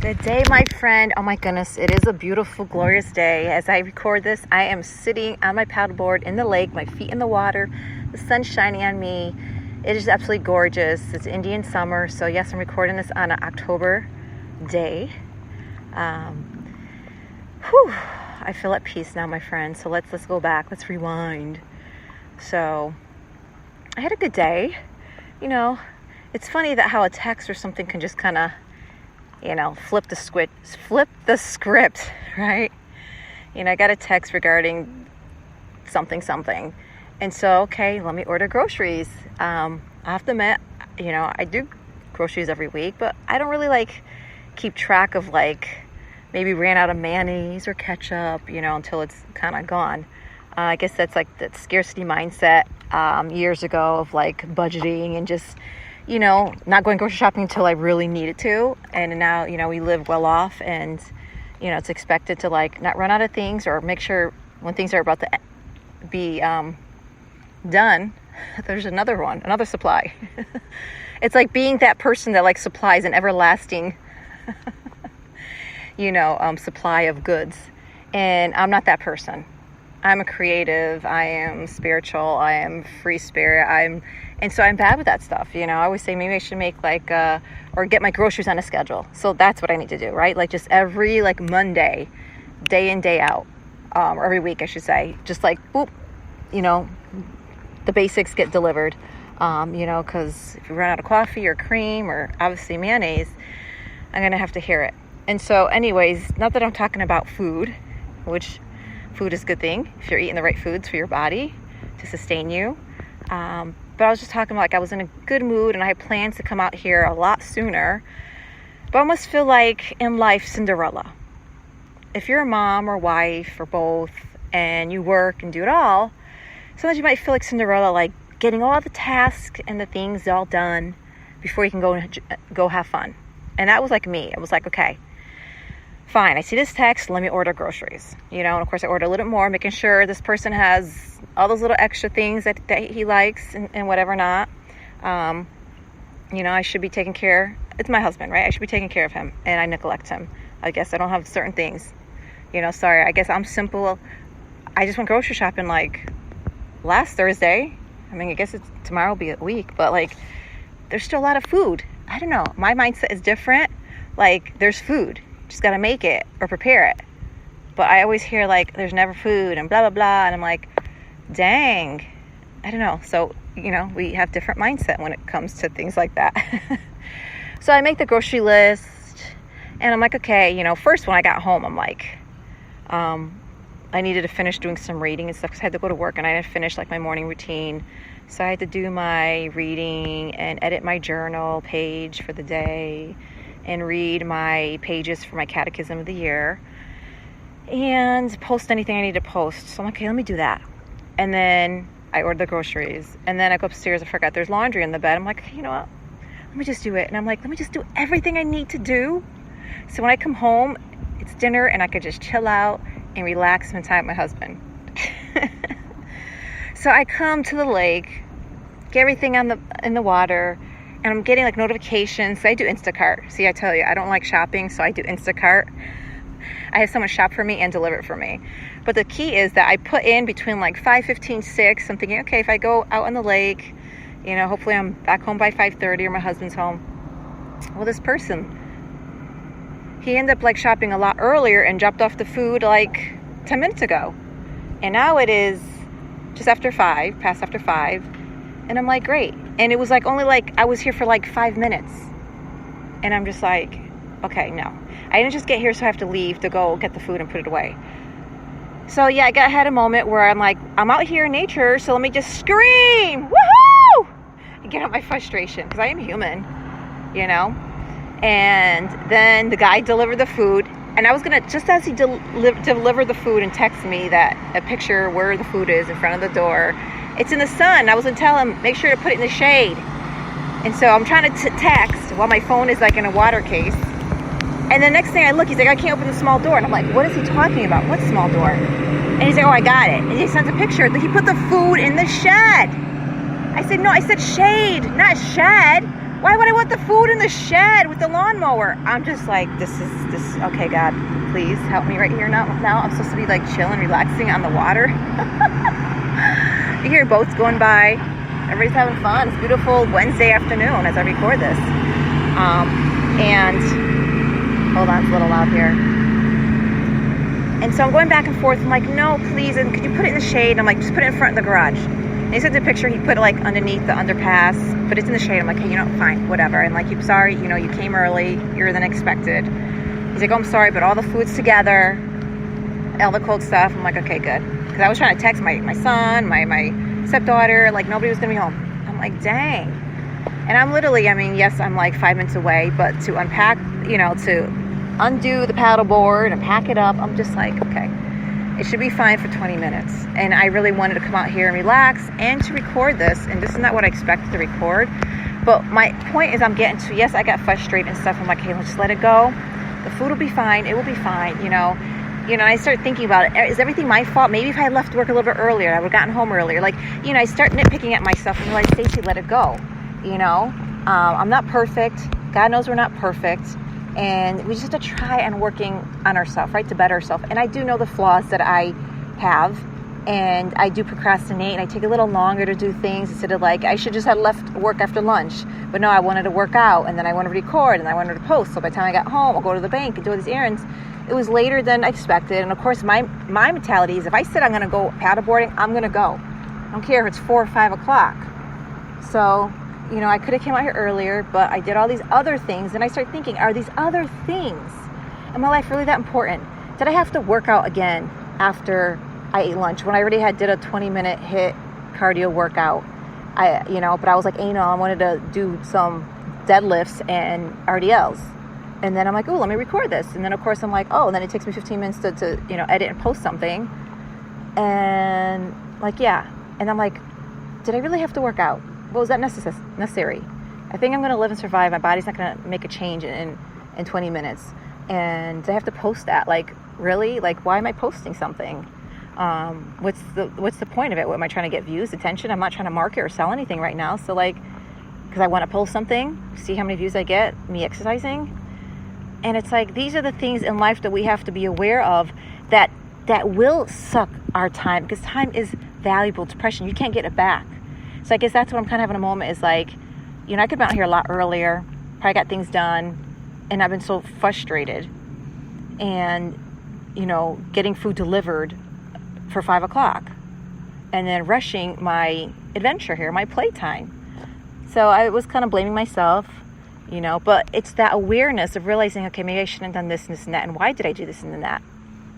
Good day, my friend. Oh my goodness, it is a beautiful, glorious day. As I record this, I am sitting on my paddleboard in the lake, my feet in the water, the sun's shining on me. It is absolutely gorgeous. It's Indian summer, so yes, I'm recording this on an October day. I feel at peace now, my friend. So let's go back. Let's rewind. So I had a good day. You know, it's funny that how a text or something can just kind of, flip the script, right? I got a text regarding something. And so, okay, let me order groceries. I have to admit, I do groceries every week, but I don't really keep track of maybe ran out of mayonnaise or ketchup, until it's kind of gone. I guess that's that scarcity mindset years ago of budgeting and just, not going grocery shopping until I really needed to. And now, we live well off and, it's expected to not run out of things or make sure when things are about to be done, there's another supply. It's like being that person that supplies an everlasting, supply of goods. And I'm not that person. I'm a creative. I am spiritual. I am free spirit. And so I'm bad with that stuff. I always say maybe I should make or get my groceries on a schedule. So that's what I need to do, right? Just every Monday, day in, day out, or every week, I should say, just boop, the basics get delivered. Because if you run out of coffee or cream or obviously mayonnaise, I'm going to have to hear it. And so anyways, not that I'm talking about food, which food is a good thing if you're eating the right foods for your body to sustain you. But I was just talking about I was in a good mood and I had plans to come out here a lot sooner. But I almost feel like in life, Cinderella. If you're a mom or wife or both and you work and do it all, sometimes you might feel like Cinderella, getting all the tasks and the things all done before you can go have fun. And that was me. I was okay, fine, I see this text, let me order groceries. And of course I order a little bit more, making sure this person has all those little extra things that he likes and whatever not. I should be taking care. It's my husband, right? I should be taking care of him, and I neglect him. I guess I don't have certain things. Sorry, I guess I'm simple. I just went grocery shopping last Thursday. I guess tomorrow will be a week, but there's still a lot of food. I don't know. My mindset is different. There's food. Just got to make it or prepare it. But I always hear there's never food and blah, blah, blah. And I'm dang, I don't know. So, we have different mindset when it comes to things like that. So I make the grocery list and I'm okay, first when I got home, I'm I needed to finish doing some reading and stuff because I had to go to work and I didn't finish my morning routine. So I had to do my reading and edit my journal page for the day and read my pages for my catechism of the year and post anything I need to post. So I'm okay, let me do that. And then I ordered the groceries and then I go upstairs. I forgot there's laundry in the bed. I'm okay, you know what? Let me just do it. And I'm let me just do everything I need to do. So when I come home, it's dinner and I could just chill out and relax, spend time with my husband. So I come to the lake, get everything in the water, and I'm getting notifications. So I do Instacart. See, I tell you, I don't like shopping, so I do Instacart. I have someone shop for me and deliver it for me. But the key is that I put in between 5:15, 6. I'm thinking, okay, if I go out on the lake, hopefully I'm back home by 5:30 or my husband's home. Well, this person, he ended up shopping a lot earlier and dropped off the food 10 minutes ago. And now it is just after 5, past after 5. And I'm great. And it was only I was here for 5 minutes. And I'm just okay, no. I didn't just get here so I have to leave to go get the food and put it away. So yeah, I had a moment where I'm I'm out here in nature, so let me just scream, woohoo! And get out my frustration, because I am human, And then the guy delivered the food, and I was going to, just as he delivered the food and text me a picture where the food is in front of the door, it's in the sun. I was going to tell him, make sure to put it in the shade. And so I'm trying to text while my phone is in a water case. And the next thing I look, he's I can't open the small door. And I'm what is he talking about? What small door? And he's oh, I got it. And he sends a picture that he put the food in the shed. I said, no, I said shade, not shed. Why would I want the food in the shed with the lawnmower? I'm just like, this, okay, God, please help me right here now. Now I'm supposed to be like chilling, relaxing on the water. You hear boats going by. Everybody's having fun. It's a beautiful Wednesday afternoon as I record this. And hold on, it's a little loud here. And so I'm going back and forth. I'm like, no, please. And could you put it in the shade? And I'm like, just put it in front of the garage. And he sent the picture. He put it like underneath the underpass, but it's in the shade. I'm like, hey, fine, whatever. And like, I'm sorry, you came early, you're than expected. He's like, oh, I'm sorry, but all the food's together, all the cold stuff. I'm like, okay, good. Because I was trying to text my son, my stepdaughter, like nobody was going to be home. I'm like, dang. And I'm literally, yes, I'm like 5 minutes away, but to unpack, to undo the paddleboard and pack it up, I'm just like, okay, it should be fine for 20 minutes. And I really wanted to come out here and relax and to record this. And this is not what I expected to record. But my point is I'm getting to, yes, I got frustrated and stuff. I'm like, hey, let's just let it go. The food will be fine. It will be fine, I start thinking about it. Is everything my fault? Maybe if I had left work a little bit earlier, I would have gotten home earlier. Like, I start nitpicking at myself and realize, Stacey, let it go. I'm not perfect. God knows we're not perfect. And we just have to try and working on ourselves, right, to better ourselves. And I do know the flaws that I have, and I do procrastinate, and I take a little longer to do things instead of like, I should just have left work after lunch. But no, I wanted to work out, and then I wanted to record, and I wanted to post. So by the time I got home, I'll go to the bank and do all these errands. It was later than I expected. And of course, my mentality is if I said I'm going to go paddleboarding, I'm going to go. I don't care if it's 4 or 5 o'clock. So I could have came out here earlier, but I did all these other things. And I started thinking, are these other things in my life really that important? Did I have to work out again after I ate lunch when I already did a 20-minute HIIT cardio workout? But I was like, I wanted to do some deadlifts and RDLs. And then I'm like, oh, let me record this. And then of course I'm like, oh, and then it takes me 15 minutes to edit and post something. And like, yeah. And I'm like, did I really have to work out? Well, was that necessary? I think I'm going to live and survive. My body's not going to make a change in 20 minutes. And I have to post that. Like, really? Like, why am I posting something? What's the point of it? What am I trying to get views, attention? I'm not trying to market or sell anything right now. So like, because I want to post something, see how many views I get, me exercising. And it's like, these are the things in life that we have to be aware of that will suck our time, because time is valuable. It's precious. You can't get it back. So I guess that's what I'm kind of having a moment is like, I could have been out here a lot earlier, probably got things done, and I've been so frustrated. And, getting food delivered for 5 o'clock and then rushing my adventure here, my playtime. So I was kind of blaming myself, but it's that awareness of realizing, okay, maybe I shouldn't have done this and this and that. And why did I do this and that?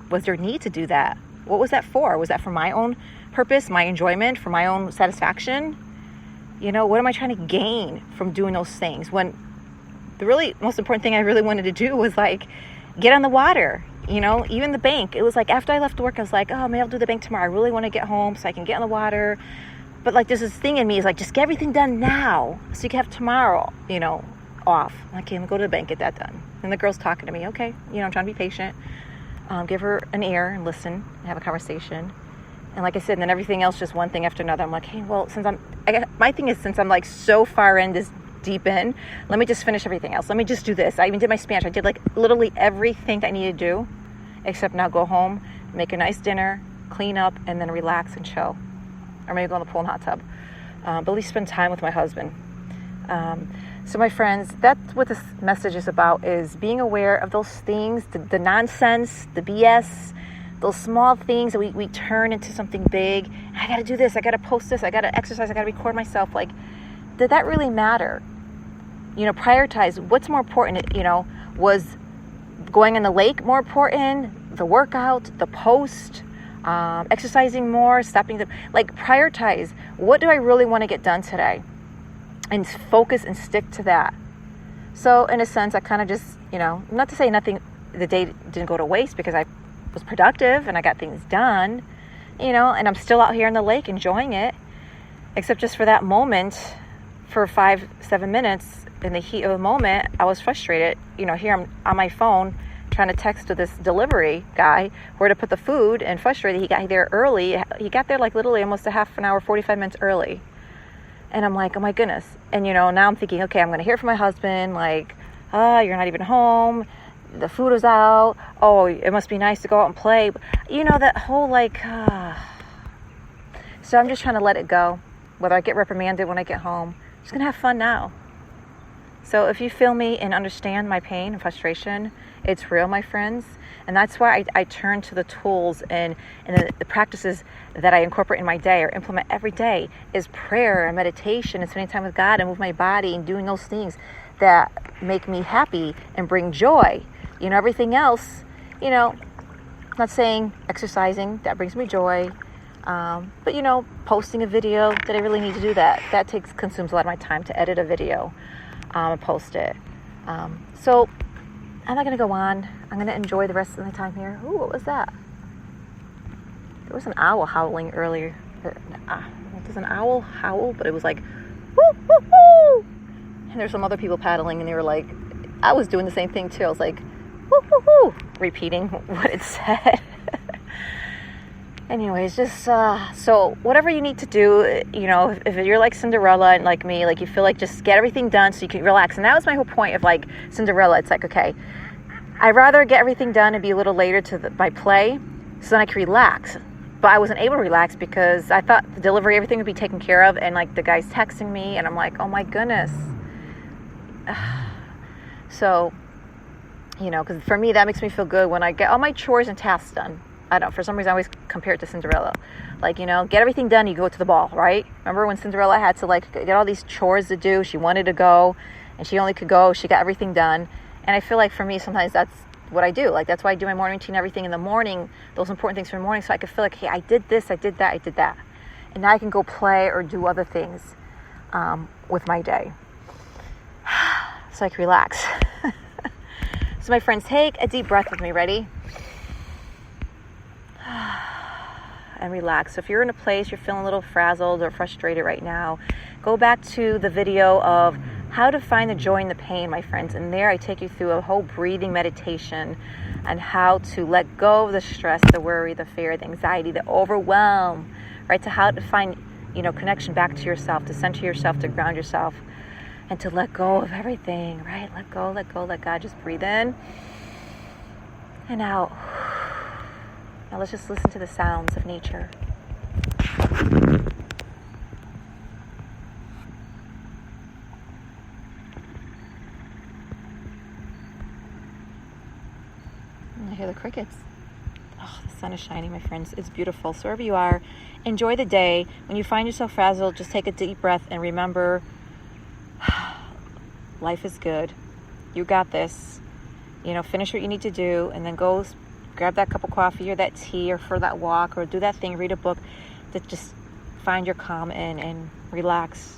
Was there a need to do that? What was that for? Was that for my own purpose, my enjoyment, for my own satisfaction? What am I trying to gain from doing those things? When the really most important thing I really wanted to do was like get on the water, even the bank. It was like after I left work, I was like, oh, maybe I'll do the bank tomorrow. I really want to get home so I can get on the water. But like there's this thing in me is like, just get everything done now so you can have tomorrow, off. I'm like, okay, I'm gonna go to the bank, get that done. And the girl's talking to me. Okay, I'm trying to be patient. Give her an ear and listen and have a conversation. And like I said, and then everything else, just one thing after another. I'm like, hey, well, my thing is, since I'm like so far in this deep in, let me just finish everything else. Let me just do this. I even did my Spanish. I did like literally everything that I needed to do, except now go home, make a nice dinner, clean up, and then relax and chill. Or maybe go in the pool and hot tub. But at least spend time with my husband. So my friends, that's what this message is about, is being aware of those things, the nonsense, the BS, those small things that we turn into something big. I got to do this. I got to post this. I got to exercise. I got to record myself. Like, did that really matter? Prioritize what's more important. Was going in the lake more important? The workout, the post, exercising more, stopping prioritize. What do I really want to get done today? And focus and stick to that. So in a sense, I kind of just, not to say the day didn't go to waste, because I was productive and I got things done, and I'm still out here in the lake enjoying it, except just for that moment, for 5-7 minutes in the heat of the moment, I was frustrated. Here I'm on my phone trying to text to this delivery guy where to put the food, and frustrated. He got there early. He got there like literally almost a half an hour, 45 minutes early. And I'm like, oh my goodness. And, you know, now I'm thinking, okay, I'm going to hear from my husband, like, you're not even home. The food is out. Oh, it must be nice to go out and play. You know, that whole like, so I'm just trying to let it go. Whether I get reprimanded when I get home, I'm just going to have fun now. So if you feel me and understand my pain and frustration, it's real, my friends. And that's why I turn to the tools and the practices that I incorporate in my day or implement every day is prayer and meditation and spending time with God and move my body and doing those things that make me happy and bring joy. You know, everything else, you know, I'm not saying exercising, that brings me joy. But, you know, posting a video, did I really need to do that? That consumes a lot of my time to edit a video and post it. So I'm not going to go on. I'm going to enjoy the rest of my time here. Ooh, what was that? There was an owl howling earlier. Does an owl howl? But it was like, woo, woo, woo. And there's some other people paddling, and they were like, I was doing the same thing too. I was like, woo, woo, woo, repeating what it said. Anyways, just, so whatever you need to do, you know, if you're like Cinderella and like me, like you feel like just get everything done so you can relax. And that was my whole point of like Cinderella. It's like, okay, I'd rather get everything done and be a little later to my play so then I can relax. But I wasn't able to relax because I thought the delivery, everything would be taken care of. And like the guy's texting me and I'm like, oh my goodness. So, you know, because for me, that makes me feel good when I get all my chores and tasks done. I don't know, for some reason I always compare it to Cinderella. Like, you know, get everything done, you go to the ball, right? Remember when Cinderella had to like get all these chores to do? She wanted to go and she only could go. She got everything done. And I feel like for me, sometimes that's what I do. Like, that's why I do my morning routine, everything in the morning, those important things for the morning. So I could feel like, hey, I did this, I did that, I did that. And now I can go play or do other things with my day. So I can relax. So my friends, take a deep breath with me. Ready? And relax. So if you're in a place you're feeling a little frazzled or frustrated right now, go back to the video of how to find the joy in the pain, my friends. And there I take you through a whole breathing meditation on how to let go of the stress, the worry, the fear, the anxiety, the overwhelm, right? To how to find, you know, connection back to yourself, to center yourself, to ground yourself, and to let go of everything, right? Let go, let go, let God. Just breathe in and out. Now let's just listen to the sounds of nature. I hear the crickets. Oh, the sun is shining, my friends. It's beautiful. So wherever you are, enjoy the day. When you find yourself frazzled, just take a deep breath and remember, life is good. You got this. You know, finish what you need to do and then go grab that cup of coffee or that tea or for that walk or do that thing, read a book that just find your calm in and relax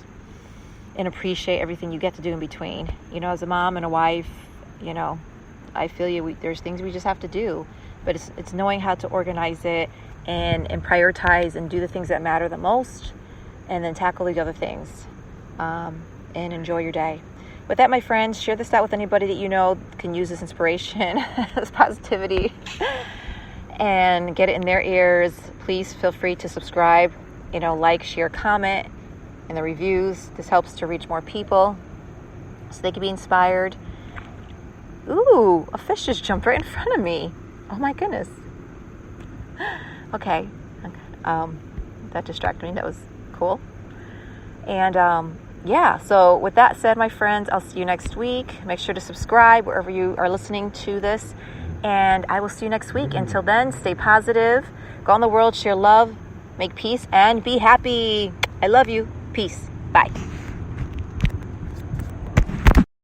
and appreciate everything you get to do in between. You know, as a mom and a wife, you know, I feel you. There's things we just have to do, but it's knowing how to organize it and prioritize and do the things that matter the most and then tackle the other things and enjoy your day. With that, my friends, share this out with anybody that you know can use this inspiration, this positivity, and get it in their ears. Please feel free to subscribe, you know, like, share, comment, and the reviews. This helps to reach more people so they can be inspired. Ooh, a fish just jumped right in front of me. Oh my goodness. Okay. That distracted me. That was cool. And yeah, so with that said, my friends, I'll see you next week. Make sure to subscribe wherever you are listening to this. And I will see you next week. Until then, stay positive. Go in the world, share love, make peace, and be happy. I love you. Peace. Bye.